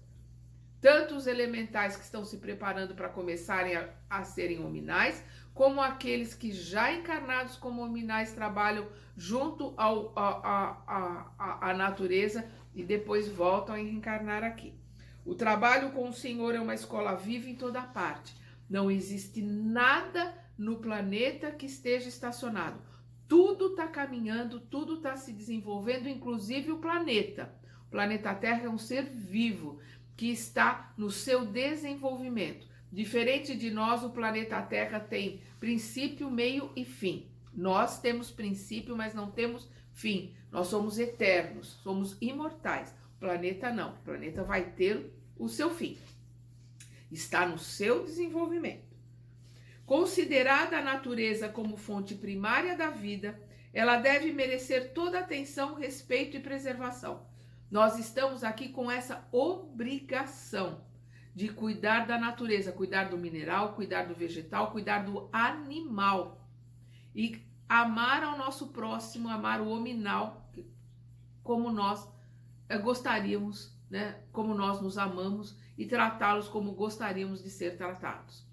Tanto os elementais que estão se preparando para começarem a serem hominais, como aqueles que já encarnados como hominais trabalham junto à natureza e depois voltam a reencarnar aqui. O trabalho com o Senhor é uma escola viva em toda parte. Não existe nada no planeta que esteja estacionado. Tudo está caminhando, tudo está se desenvolvendo, inclusive o planeta. O planeta Terra é um ser vivo que está no seu desenvolvimento. Diferente de nós, o planeta Terra tem princípio, meio e fim. Nós temos princípio, mas não temos fim. Nós somos eternos, somos imortais. O planeta não. O planeta vai ter o seu fim. Está no seu desenvolvimento. Considerada a natureza como fonte primária da vida, ela deve merecer toda atenção, respeito e preservação. Nós estamos aqui com essa obrigação de cuidar da natureza, cuidar do mineral, cuidar do vegetal, cuidar do animal e amar ao nosso próximo, amar o hominal como nós gostaríamos, né? Como nós nos amamos, e tratá-los como gostaríamos de ser tratados.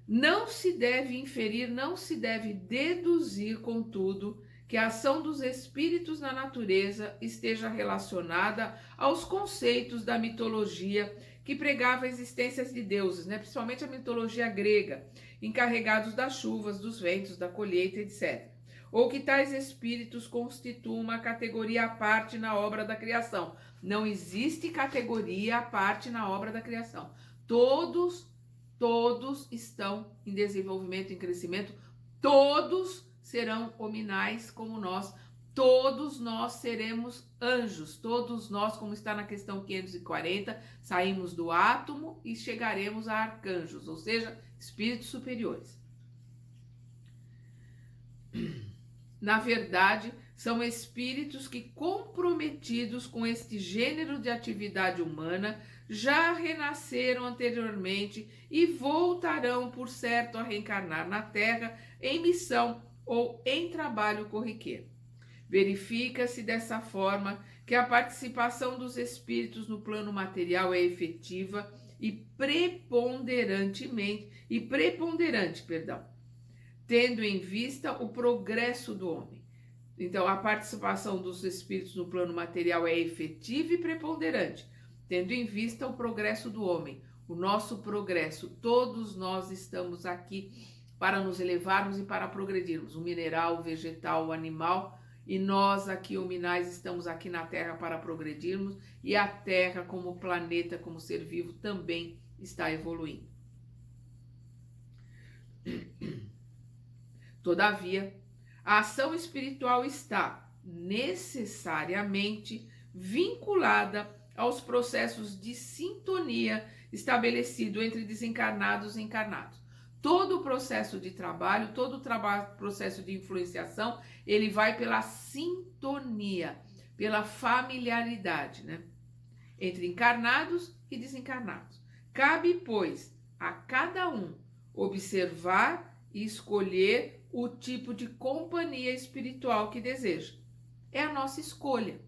Não se deve inferir, não se deve deduzir, contudo, que a ação dos espíritos na natureza esteja relacionada aos conceitos da mitologia que pregava a existência de deuses, né? Principalmente a mitologia grega, encarregados das chuvas, dos ventos, da colheita, etc. Ou que tais espíritos constituam uma categoria à parte na obra da criação. Não existe categoria à parte na obra da criação. Todos estão em desenvolvimento, em crescimento, todos serão hominais como nós, todos nós seremos anjos, todos nós, como está na questão 540, saímos do átomo e chegaremos a arcanjos, ou seja, espíritos superiores. Na verdade, são espíritos que, comprometidos com este gênero de atividade humana, já renasceram anteriormente e voltarão, por certo, a reencarnar na Terra em missão ou em trabalho corriqueiro. Verifica-se dessa forma que a participação dos espíritos no plano material é efetiva e preponderante, tendo em vista o progresso do homem. Então, a participação dos espíritos no plano material é efetiva e preponderante, tendo em vista o progresso do homem, o nosso progresso. Todos nós estamos aqui para nos elevarmos e para progredirmos, o mineral, o vegetal, o animal, e nós aqui, hominais, estamos aqui na Terra para progredirmos, e a Terra como planeta, como ser vivo, também está evoluindo. Todavia, a ação espiritual está, necessariamente vinculada aos processos de sintonia estabelecido entre desencarnados e encarnados. Todo o processo de trabalho, processo de influenciação, ele vai pela sintonia, pela familiaridade, né? Entre encarnados e desencarnados. Cabe, pois, a cada um observar e escolher o tipo de companhia espiritual que deseja. É a nossa escolha.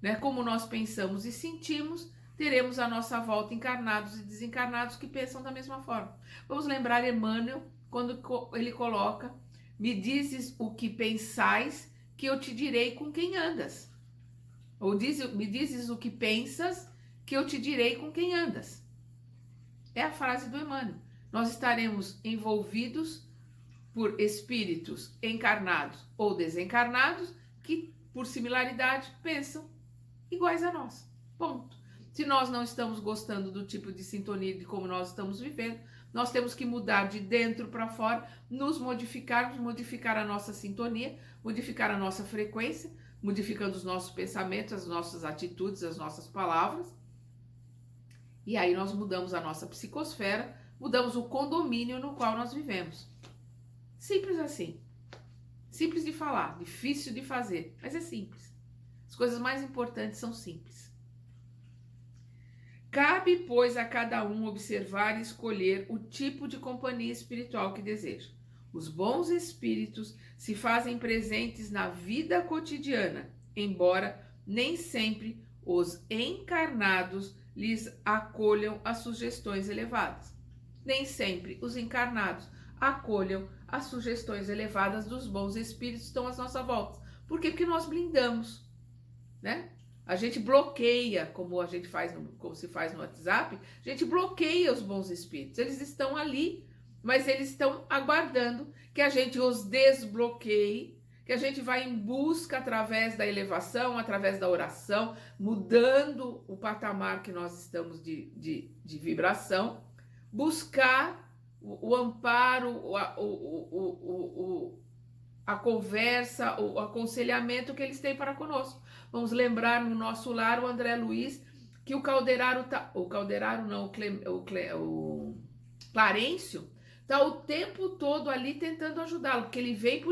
Né? Como nós pensamos e sentimos, teremos à nossa volta encarnados e desencarnados que pensam da mesma forma. Vamos lembrar Emmanuel, quando ele coloca: me dizes o que pensais, que eu te direi com quem andas. Ou me dizes o que pensas, que eu te direi com quem andas. É a frase do Emmanuel. Nós estaremos envolvidos por espíritos encarnados ou desencarnados que, por similaridade, pensam iguais a nós. Ponto. Se nós não estamos gostando do tipo de sintonia de como nós estamos vivendo, nós temos que mudar de dentro para fora, nos modificar a nossa sintonia, modificar a nossa frequência, modificando os nossos pensamentos, as nossas atitudes, as nossas palavras. E aí nós mudamos a nossa psicosfera, mudamos o condomínio no qual nós vivemos. Simples assim. Simples de falar, difícil de fazer, mas é simples. As coisas mais importantes são simples. Cabe, pois, a cada um observar e escolher o tipo de companhia espiritual que deseja. Os bons espíritos se fazem presentes na vida cotidiana, embora nem sempre os encarnados lhes acolham as sugestões elevadas. Nem sempre os encarnados acolham as sugestões elevadas dos bons espíritos que estão à nossa volta. Por quê? Porque nós blindamos, né? A gente bloqueia, como se faz no WhatsApp, a gente bloqueia os bons espíritos. Eles estão ali, mas eles estão aguardando que a gente os desbloqueie, que a gente vá em busca através da elevação, através da oração, mudando o patamar que nós estamos de vibração, buscar o amparo, a conversa, o aconselhamento que eles têm para conosco. Vamos lembrar no nosso lar o André Luiz, que o Clarencio está o tempo todo ali tentando ajudá-lo, porque ele veio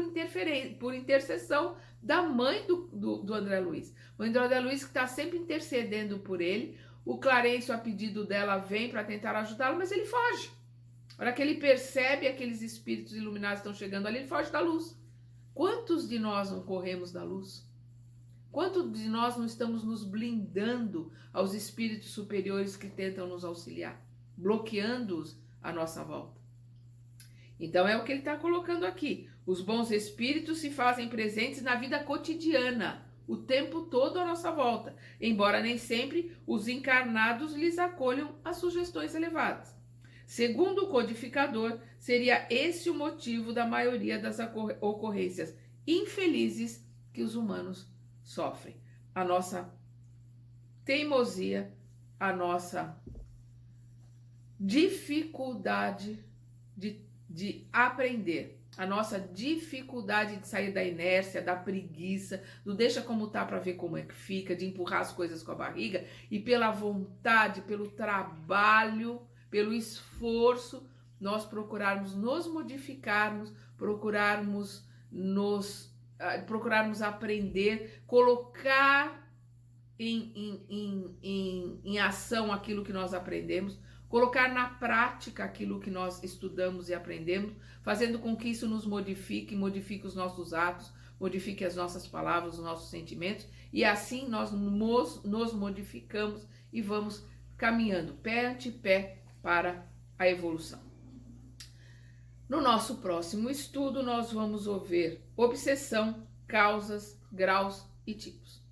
por intercessão da mãe do André Luiz. O André Luiz que está sempre intercedendo por ele. O Clarencio, a pedido dela, vem para tentar ajudá-lo, mas ele foge. Na hora que ele percebe aqueles espíritos iluminados estão chegando ali, ele foge da luz. Quantos de nós não corremos da luz? Quantos de nós não estamos nos blindando aos espíritos superiores que tentam nos auxiliar, bloqueando-os à nossa volta? Então é o que ele está colocando aqui. Os bons espíritos se fazem presentes na vida cotidiana, o tempo todo à nossa volta, embora nem sempre os encarnados lhes acolham as sugestões elevadas. Segundo o codificador, seria esse o motivo da maioria das ocorrências infelizes que os humanos sofrem. A nossa teimosia, a nossa dificuldade de aprender, a nossa dificuldade de sair da inércia, da preguiça, do deixa como tá para ver como é que fica, de empurrar as coisas com a barriga, e pela vontade, pelo trabalho, pelo esforço, nós procurarmos nos modificarmos, procurarmos aprender, colocar em ação aquilo que nós aprendemos, colocar na prática aquilo que nós estudamos e aprendemos, fazendo com que isso nos modifique os nossos atos, modifique as nossas palavras, os nossos sentimentos, e assim nós nos modificamos e vamos caminhando pé ante pé para a evolução. No nosso próximo estudo, nós vamos ver obsessão, causas, graus e tipos.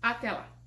Até lá!